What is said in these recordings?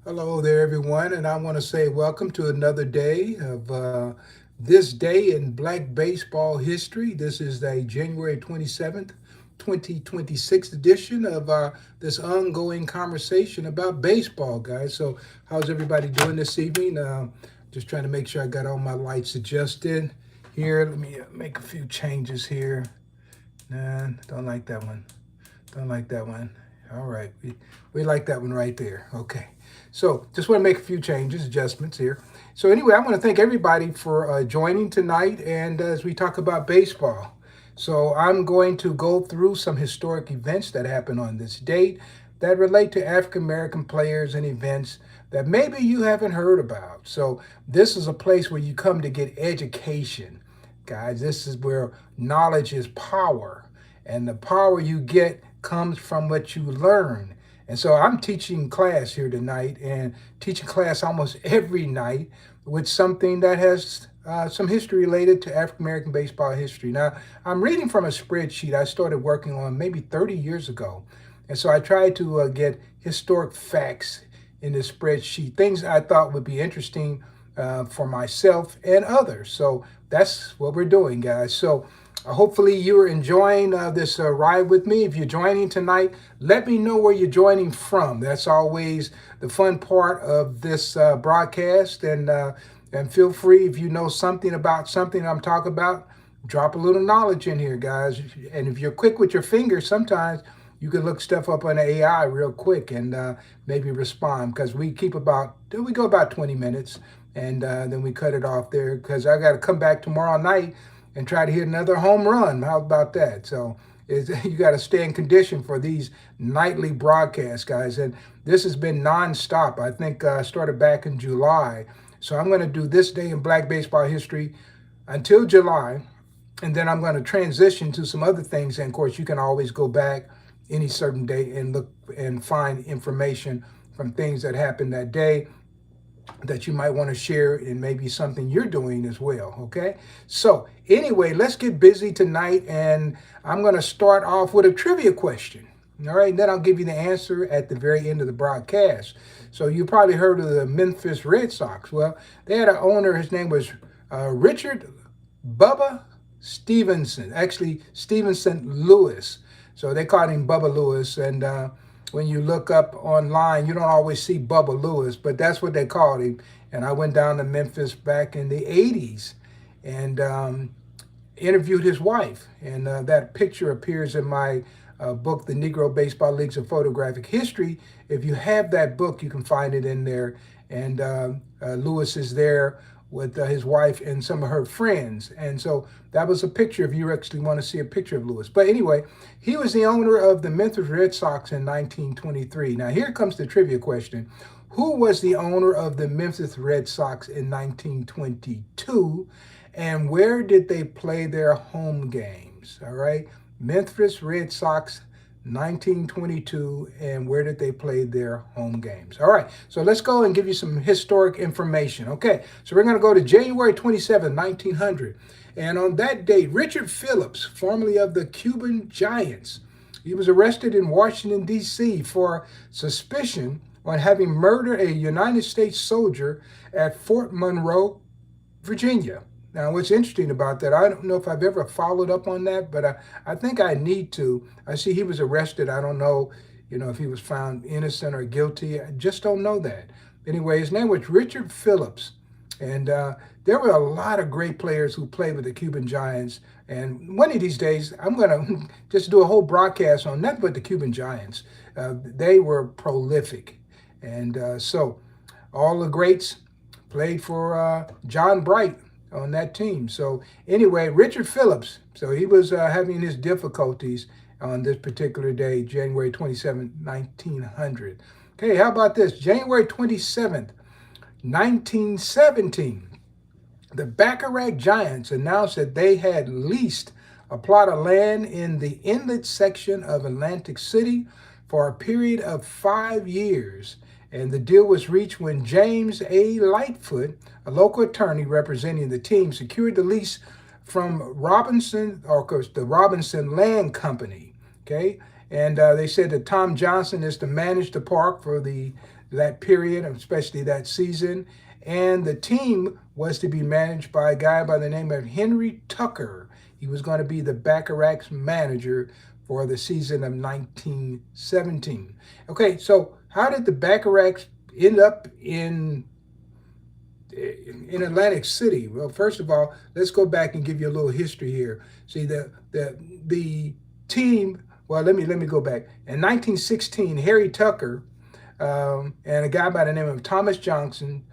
Hello there, everyone, and I want to say welcome to another day of this day in Black baseball history. This is the January 27th, 2026 edition of this ongoing conversation about baseball, guys. So, how's everybody doing this evening? Just trying to make sure I got all my lights adjusted here. Let me make a few changes here. Nah, don't like that one. Don't like that one. All right, we like that one right there. Okay, so just want to make a few changes, adjustments here. So anyway, I want to thank everybody for joining tonight, and as we talk about baseball. So I'm going to go through some historic events that happened on this date that relate to African American players and events that maybe you haven't heard about. So this is a place where you come to get education, guys. This is where knowledge is power, and the power you get comes from what you learn. And so I'm teaching class here tonight and teaching class almost every night with something that has some history related to African American baseball history. Now, I'm reading from a spreadsheet I started working on maybe 30 years ago. And so I tried to get historic facts in this spreadsheet, things I thought would be interesting for myself and others. So that's what we're doing, guys. So hopefully you're enjoying this ride with me. If you're joining tonight, let me know where you're joining from. That's always the fun part of this broadcast. And feel free, if you know something about something I'm talking about, drop a little knowledge in here, guys. And if you're quick with your fingers, sometimes you can look stuff up on AI real quick and maybe respond, because we go about 20 minutes, and then we cut it off there because I got to come back tomorrow night and try to hit another home run. How about that? So you got to stay in condition for these nightly broadcasts, guys. And this has been nonstop. I think started back in July. So I'm going to do this day in Black baseball history until July, and then I'm going to transition to some other things. And of course, you can always go back any certain day and look and find information from things that happened that day that you might want to share, and maybe something you're doing as well. Okay, so anyway, let's get busy tonight, and I'm going to start off with a trivia question. All right, and then I'll give you the answer at the very end of the broadcast. So you probably heard of the Memphis Red Sox. Well, they had an owner. His name was Richard Bubba Stevenson. Actually, Stevenson Lewis. So they called him Bubba Lewis. And when you look up online, you don't always see Bubba Lewis, but that's what they called him. And I went down to Memphis back in the 80s and interviewed his wife. And that picture appears in my book, The Negro Baseball Leagues of Photographic History. If you have that book, you can find it in there. And Lewis is there with his wife and some of her friends. And so that was a picture, if you actually want to see a picture of Lewis. But anyway, he was the owner of the Memphis Red Sox in 1923. Now here comes the trivia question. Who was the owner of the Memphis Red Sox in 1922? And where did they play their home games? All right. Memphis Red Sox 1922, and where did they play their home games? All right, so let's go and give you some historic information. Okay, so we're going to go to January 27, 1900. And on that date, Richard Phillips, formerly of the Cuban Giants, he was arrested in Washington, D.C. for suspicion on having murdered a United States soldier at Fort Monroe, Virginia. Now, what's interesting about that, I don't know if I've ever followed up on that, but I think I need to. I see he was arrested. I don't know, if he was found innocent or guilty. I just don't know that. Anyway, his name was Richard Phillips. And there were a lot of great players who played with the Cuban Giants. And one of these days, I'm going to just do a whole broadcast on nothing but the Cuban Giants. They were prolific. And so all the greats played for John Bright on that team. So anyway, Richard Phillips, so he was having his difficulties on this particular day, January 27, 1900. Okay, how about this? January 27th, 1917, the Bacharach Giants announced that they had leased a plot of land in the inlet section of Atlantic City for a period of 5 years. And the deal was reached when James A. Lightfoot, a local attorney representing the team, secured the lease from Robinson, or of course, the Robinson Land Company. Okay, And they said that Tom Johnson is to manage the park for that period, especially that season. And the team was to be managed by a guy by the name of Henry Tucker. He was going to be the Bacharach's manager for the season of 1917. Okay, so how did the Bacharachs end up in Atlantic City? Well, first of all, let's go back and give you a little history here. See, the team. Well, let me go back. In 1916, Harry Tucker and a guy by the name of Thomas Jackson,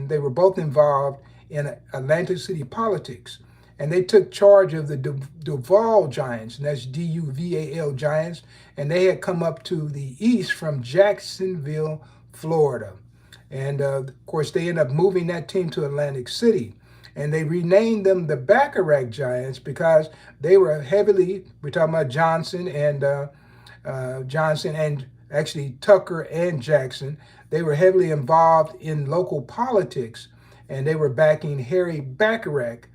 they were both involved in Atlantic City politics, and they took charge of the Duval Giants, and that's Duval Giants, and they had come up to the east from Jacksonville, Florida. And of course, they ended up moving that team to Atlantic City. And they renamed them the Bacharach Giants because they were we're talking about Johnson and actually Tucker and Jackson. They were heavily involved in local politics, and they were backing Harry Bacharach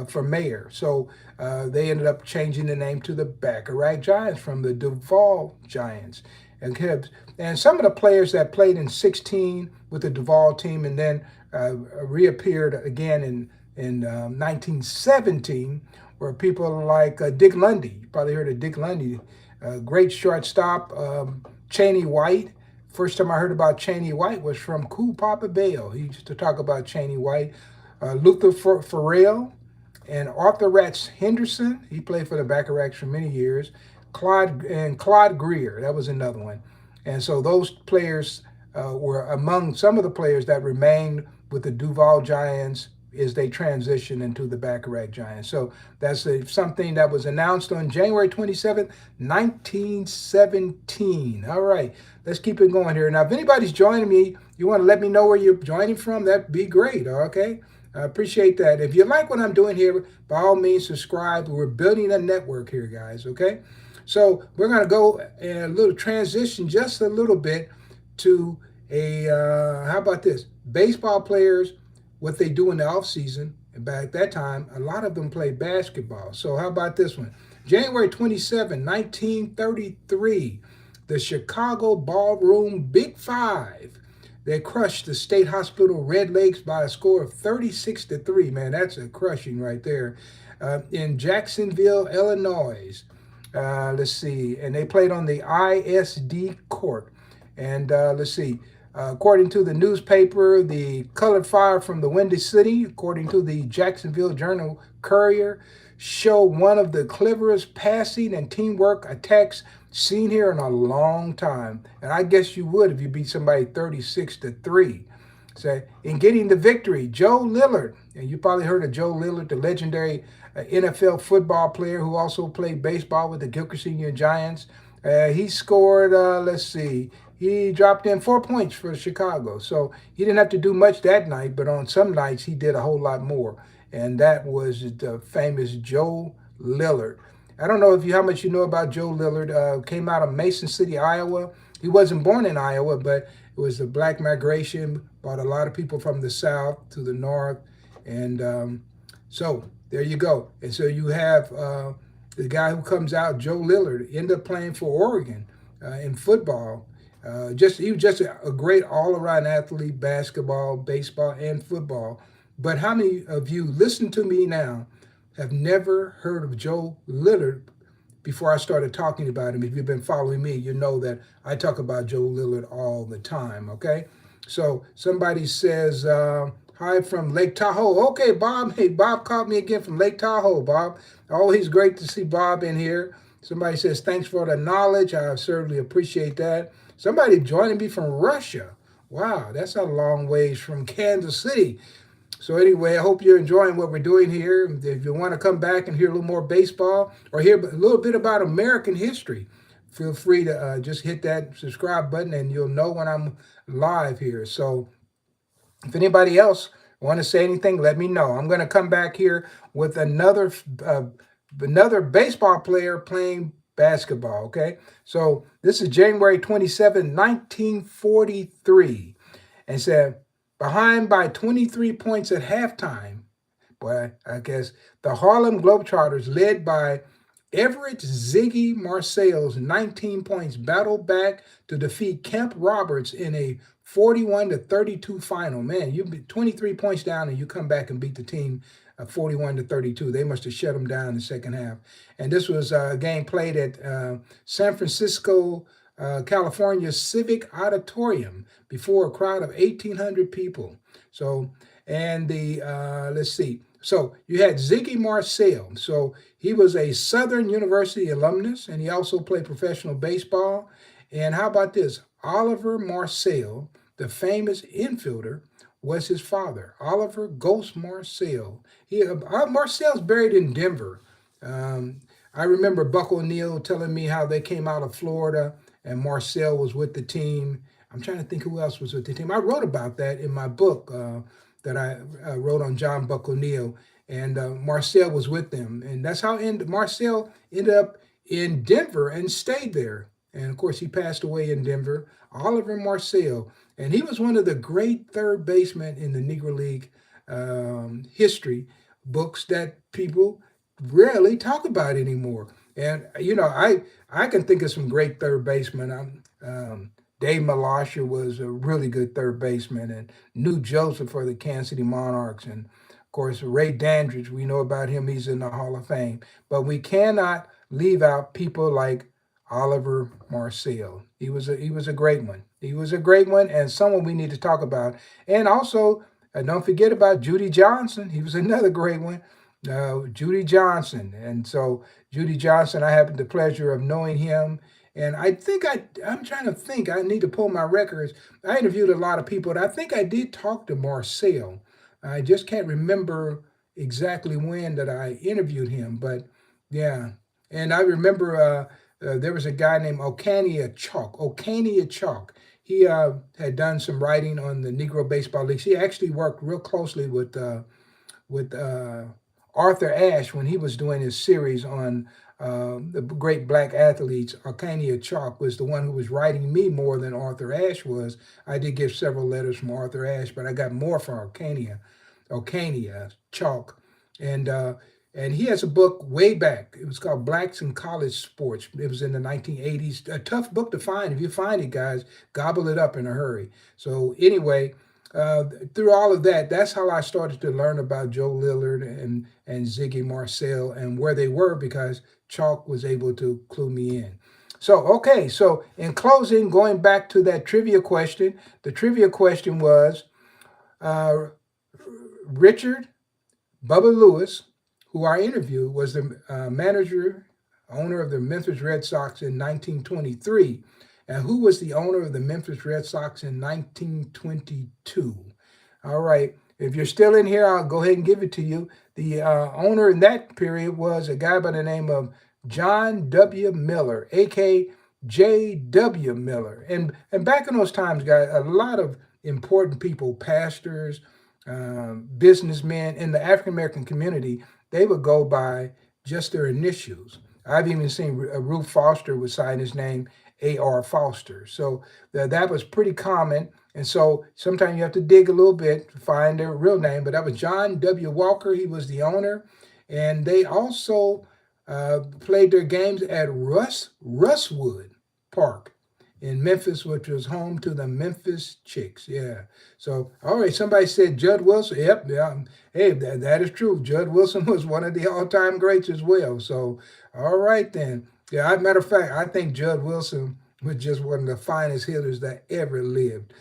for mayor. So they ended up changing the name to the Bacharach Giants from the Duval Giants. And some of the players that played in 16 with the Duval team and then reappeared again in 1917 were people like Dick Lundy. You probably heard of Dick Lundy, great shortstop. Cheney White. First time I heard about Cheney White was from Cool Papa Bell. He used to talk about Cheney White. Luther Farrell and Arthur Rats Henderson. He played for the Bacharachs for many years. Claude Greer, that was another one. And so those players were among some of the players that remained with the Duval Giants as they transitioned into the Bacharach Giants. So that's something that was announced on January 27th, 1917. All right, let's keep it going here. Now, if anybody's joining me, you want to let me know where you're joining from, that'd be great, okay? I appreciate that. If you like what I'm doing here, by all means, subscribe. We're building a network here, guys, okay? So we're going to go a little transition just a little bit to how about this? Baseball players, what they do in the off season. And back at that time, a lot of them played basketball. So how about this one? January 27, 1933, the Chicago Ballroom Big Five. They crushed the State Hospital Red Lakes by a score of 36-3. Man, that's a crushing right there. In Jacksonville, Illinois. Let's see. And they played on the ISD court. And let's see. According to the newspaper, the colored fire from the Windy City, according to the Jacksonville Journal Courier, show one of the cleverest passing and teamwork attacks seen here in a long time. And I guess you would if you beat somebody 36-3. So in getting the victory, Joe Lillard, and you probably heard of Joe Lillard, the legendary NFL football player who also played baseball with the Gilchrist Giants. He scored, let's see, he dropped in 4 points for Chicago. So he didn't have to do much that night, but on some nights he did a whole lot more. And that was the famous Joe Lillard. I don't know how much you know about Joe Lillard. Came out of Mason City, Iowa. He wasn't born in Iowa, but it was the black migration, brought a lot of people from the south to the north. And so there you go. And so you have the guy who comes out, Joe Lillard, ended up playing for Oregon in football. He was just a great all-around athlete, basketball, baseball, and football. But how many of you listen to me now have never heard of Joe Lillard before I started talking about him? If you've been following me, you know that I talk about Joe Lillard all the time, okay? So somebody says, hi from Lake Tahoe. Okay, Bob. Hey, Bob called me again from Lake Tahoe, Bob. Always great to see Bob in here. Somebody says, thanks for the knowledge. I certainly appreciate that. Somebody joining me from Russia. Wow, that's a long ways from Kansas City. So anyway, I hope you're enjoying what we're doing here. If you want to come back and hear a little more baseball or hear a little bit about American history, feel free to just hit that subscribe button and you'll know when I'm live here. So if anybody else want to say anything, let me know. I'm going to come back here with another baseball player playing basketball, okay? So this is January 27, 1943. And said, behind by 23 points at halftime, boy, I guess the Harlem Globetrotters, led by Everett Ziggy Marcel's 19 points battled back to defeat Kemp Roberts in a 41-32 final. Man, you be 23 points down and you come back and beat the team 41-32. They must have shut them down in the second half. And this was a game played at San Francisco, California Civic Auditorium before a crowd of 1,800 people. So, and the let's see. So you had Ziggy Marcel. So he was a Southern University alumnus, and he also played professional baseball. And how about this? Oliver Marcel, the famous infielder, was his father, Oliver Ghost Marcel. Marcel's buried in Denver. Um, I remember Buck O'Neill telling me how they came out of Florida and Marcel was with the team. I'm trying to think who else was with the team. I wrote about that in my book that I wrote on John Buck O'Neill, and Marcel was with them. And that's how Marcel ended up in Denver and stayed there. And of course, he passed away in Denver, Oliver Marcel. And he was one of the great third basemen in the Negro League history books that people rarely talk about anymore. And I can think of some great third basemen. Dave Malasha was a really good third baseman, and New Joseph for the Kansas City Monarchs, and of course Ray Dandridge. We know about him; he's in the Hall of Fame. But we cannot leave out people like Oliver Marcel. He was a great one. He was a great one, and someone we need to talk about. And also, don't forget about Judy Johnson. He was another great one. Judy Johnson. And so Judy Johnson, I had the pleasure of knowing him. And I'm trying to think, I need to pull my records. I interviewed a lot of people, and I think I did talk to Marcel. I just can't remember exactly when that I interviewed him, but yeah. And I remember there was a guy named Ocania Chalk. Ocania Chalk. He had done some writing on the Negro Baseball Leagues. He actually worked real closely with Arthur Ashe when he was doing his series on the great black athletes. Arcania Chalk was the one who was writing me more than Arthur Ashe was. I did get several letters from Arthur Ashe, but I got more from Arcania Chalk, and he has a book way back. It was called Blacks in College Sports. It was in the 1980s. A tough book to find. If you find it, guys, gobble it up in a hurry. So anyway, through all of that, that's how I started to learn about Joe Lillard and Ziggy Marcel and where they were, because Chalk was able to clue me in. So, okay, so in closing, going back to that trivia question, the trivia question was uh, Richard Bubba Lewis, who I interviewed, was the manager, owner of the Memphis Red Sox in 1923. And who was the owner of the Memphis Red Sox in 1922? All right. If you're still in here, I'll go ahead and give it to you. The owner in that period was a guy by the name of John W. Miller, a.k.a. J.W. Miller. And back in those times, guys, a lot of important people, pastors, businessmen in the African American community, they would go by just their initials. I've even seen Ruth Foster would sign his name A.R. Foster. So that was pretty common. And so sometimes you have to dig a little bit to find their real name. But that was John W. Walker. He was the owner. And they also played their games at Russwood Park in Memphis, which was home to the Memphis Chicks. Yeah. So, all right, somebody said Judd Wilson. Yep. Yeah. Hey, that is true. Judd Wilson was one of the all-time greats as well. So, all right then. Yeah, as a matter of fact, I think Judd Wilson was just one of the finest hitters that ever lived.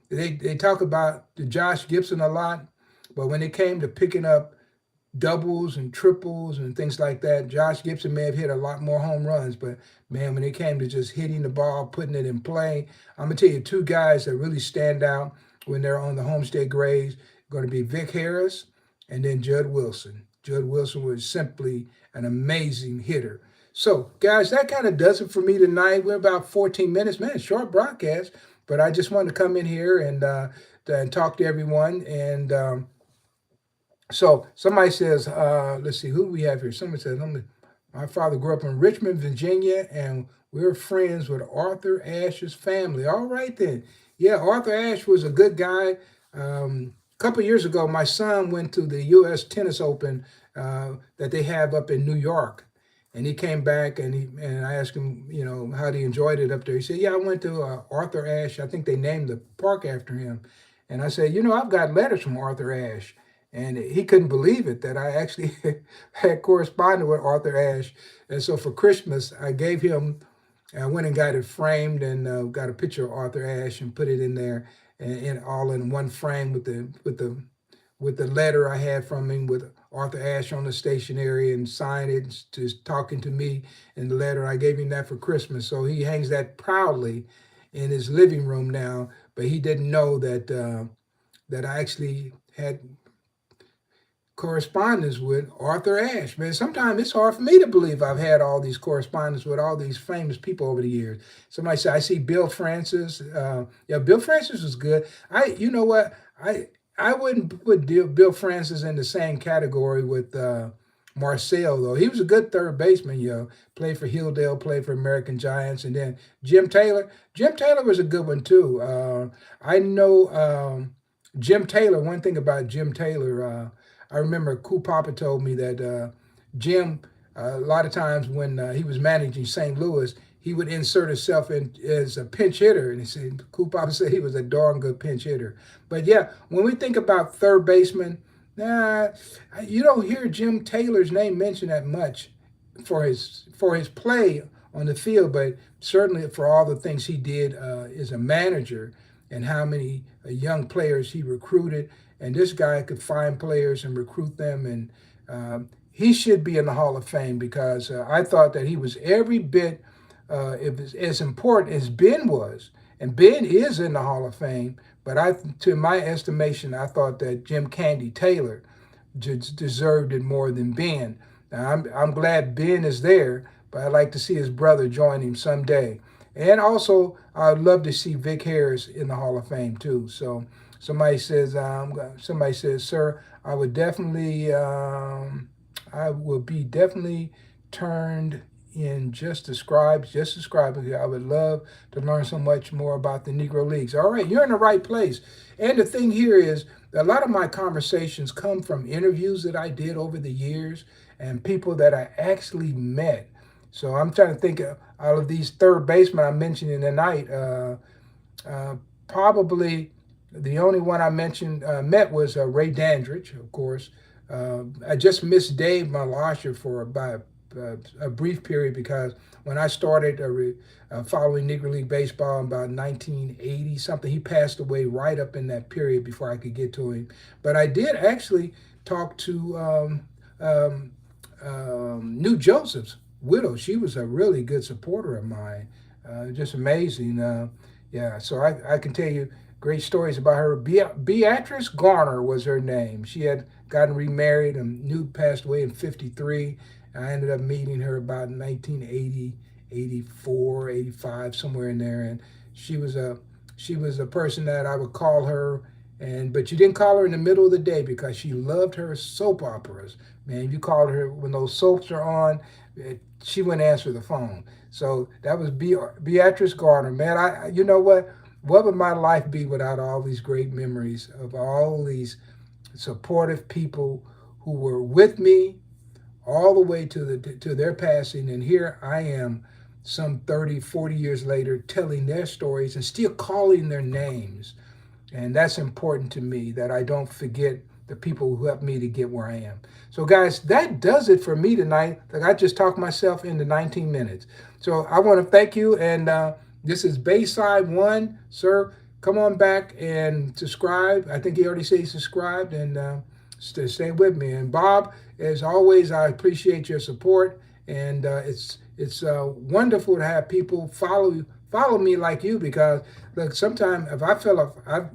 They talk about the Josh Gibson a lot, but when it came to picking up doubles and triples and things like that, Josh Gibson may have hit a lot more home runs, but man, when it came to just hitting the ball, putting it in play, I'm gonna tell you two guys that really stand out when they're on the Homestead Grays, going to be Vic Harris and then Judd Wilson. Judd Wilson was simply an amazing hitter. So, guys, that kind of does it for me tonight. We're about 14 minutes, man, short broadcast, but I just wanted to come in here and talk to everyone. And so somebody says, let's see, who do we have here? Somebody says, my father grew up in Richmond, Virginia, and we're friends with Arthur Ashe's family. All right, then. Yeah, Arthur Ashe was a good guy. A couple of years ago, my son went to the U.S. Tennis Open that they have up in New York. And he came back and I asked him, how he enjoyed it up there. He said, "Yeah, I went to Arthur Ashe. I think they named the park after him." And I said, "I've got letters from Arthur Ashe." And he couldn't believe it that I actually had corresponded with Arthur Ashe. And so for Christmas, I gave him. I went and got it framed and got a picture of Arthur Ashe and put it in there, and all in one frame with the letter I had from him with Arthur Ashe on the stationery and signed it, just talking to me in the letter. I gave him that for Christmas. So he hangs that proudly in his living room now, but he didn't know that I actually had correspondence with Arthur Ashe. Man, sometimes it's hard for me to believe I've had all these correspondence with all these famous people over the years. Somebody said, I see Bill Francis. Yeah, Bill Francis was good. You know what? I wouldn't put Bill Francis in the same category with Marcel, though. He was a good third baseman, played for Hilldale, played for American Giants. And then Jim Taylor. Jim Taylor was a good one, too. I know Jim Taylor, one thing about Jim Taylor, I remember Cool Papa told me that Jim, a lot of times when he was managing St. Louis, he would insert himself in as a pinch hitter. And he said, Cool Papa said he was a darn good pinch hitter. But yeah, when we think about third baseman, you don't hear Jim Taylor's name mentioned that much for his play on the field, but certainly for all the things he did as a manager and how many young players he recruited. And this guy could find players and recruit them, and he should be in the Hall of Fame because I thought that he was every bit as important as Ben was. And Ben is in the Hall of Fame, but to my estimation, I thought that Jim Candy Taylor deserved it more than Ben. Now, I'm glad Ben is there, but I'd like to see his brother join him someday. And also, I'd love to see Vic Harris in the Hall of Fame too. So somebody says, "Sir, I would definitely, I will be definitely turned in just describe. I would love to learn so much more about the Negro Leagues." All right, you're in the right place. And the thing here is, a lot of my conversations come from interviews that I did over the years and people that I actually met. So I'm trying to think of out of these third basemen I mentioned in the night. Probably the only one I met was Ray Dandridge, of course. I just missed Dave Malasher for about a brief period because when I started following Negro League Baseball in about 1980 something, he passed away right up in that period before I could get to him. But I did actually talk to New Joseph's widow. She was a really good supporter of mine. Just amazing. Yeah, so I can tell you great stories about her. Beatrice Garner was her name. She had gotten remarried and Newt passed away in 53. I ended up meeting her about 1980, 84, 85, somewhere in there. And she was a person that I would call her, but you didn't call her in the middle of the day because she loved her soap operas. Man, you called her when those soaps are on, she wouldn't answer the phone. So that was Beatrice Garner. Man, you know what? What would my life be without all these great memories of all these supportive people who were with me all the way to their passing? And here I am some 30, 40 years later telling their stories and still calling their names. And that's important to me, that I don't forget the people who helped me to get where I am. So guys, that does it for me tonight. Like I just talked myself into 19 minutes. So I want to thank you. And this is Bayside One. Sir, come on back and subscribe. I think he already said he subscribed, and stay with me. And Bob, as always, I appreciate your support. And it's wonderful to have people follow me like you, because look, sometimes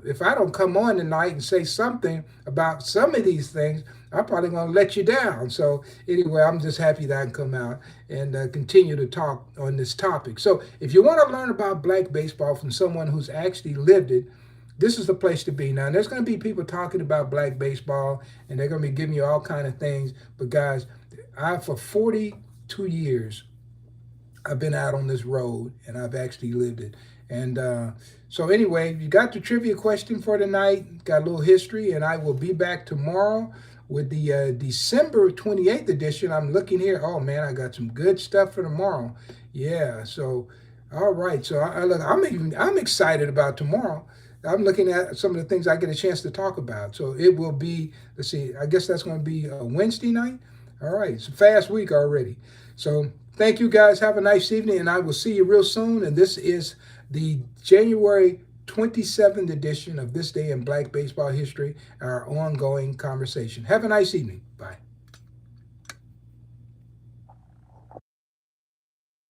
if I don't come on tonight and say something about some of these things, I'm probably going to let you down. So anyway, I'm just happy that I can come out and continue to talk on this topic. So if you want to learn about black baseball from someone who's actually lived it, this is the place to be. Now, there's going to be people talking about black baseball, and they're going to be giving you all kind of things. But guys, for 42 years, I've been out on this road, and I've actually lived it. And so anyway, you got the trivia question for tonight, got a little history, and I will be back tomorrow with the December 28th edition. I'm looking here. Oh man, I got some good stuff for tomorrow. Yeah, so all right. So look, I'm excited about tomorrow. I'm looking at some of the things I get a chance to talk about. So it will be, let's see, I guess that's going to be Wednesday night. All right, it's a fast week already. So thank you guys. Have a nice evening, and I will see you real soon. And this is the January 27th edition of This Day in Black Baseball History, our ongoing conversation. Have a nice evening. Bye.